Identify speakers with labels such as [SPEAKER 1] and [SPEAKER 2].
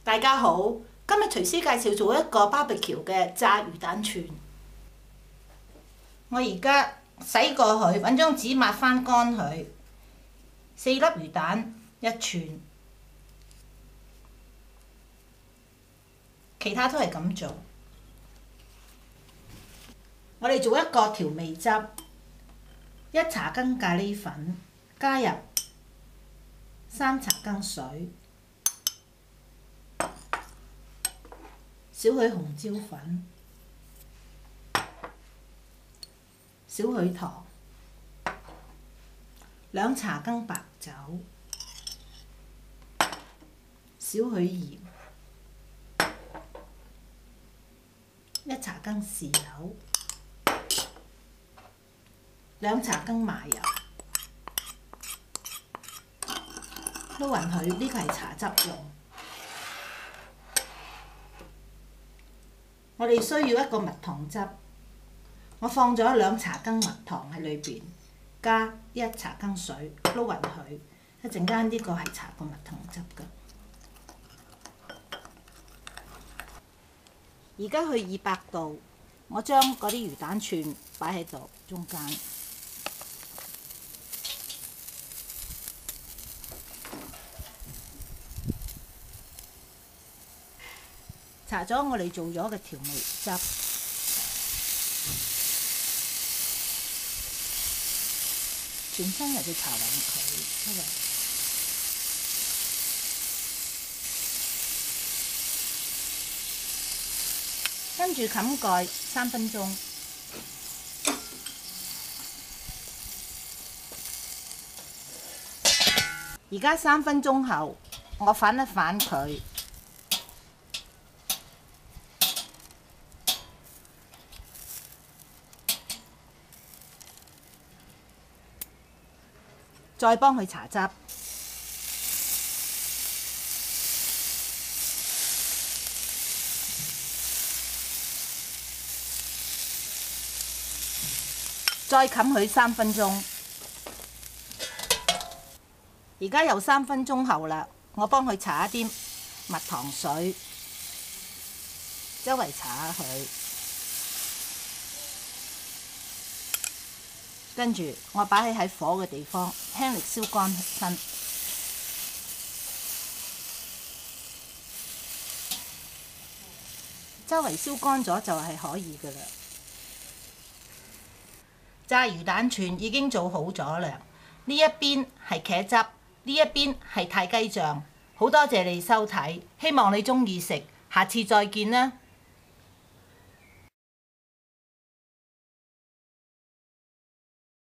[SPEAKER 1] 大家好，今日廚師介紹做一個 BBQ 嘅炸魚蛋串。我而家洗過佢，揾張紙抹翻乾佢。4粒魚蛋1串，其他都係咁做。我哋做一個調味汁，1茶羹咖喱粉，加入3茶羹水。少許紅椒粉，少許糖，2茶羹白酒，少許鹽，1茶羹豉油，2茶羹麻油，撈勻佢，呢個係茶汁用。我哋需要一個蜜糖汁，我放咗2茶羹蜜糖喺裏邊，加1茶羹水，撈勻佢。一陣間呢個係搽過蜜糖汁㗎。而家去200度，我將嗰啲魚蛋串擺喺度中間。搽咗我哋做咗嘅調味汁，全身又要搽勻佢，跟住冚蓋3分鐘。而家3分鐘後，我反一反佢。再幫佢搽汁，再冚佢3分鐘。而家又3分鐘後啦，我幫佢搽一啲蜜糖水，周圍搽下佢。跟住我擺喺火嘅地方，輕力燒乾身。周圍燒乾咗就係可以㗎啦。炸魚蛋串已經做好咗啦。呢一邊係茄汁，呢一邊係泰雞醬。好多謝你收睇，希望你鍾意食，下次再見啦。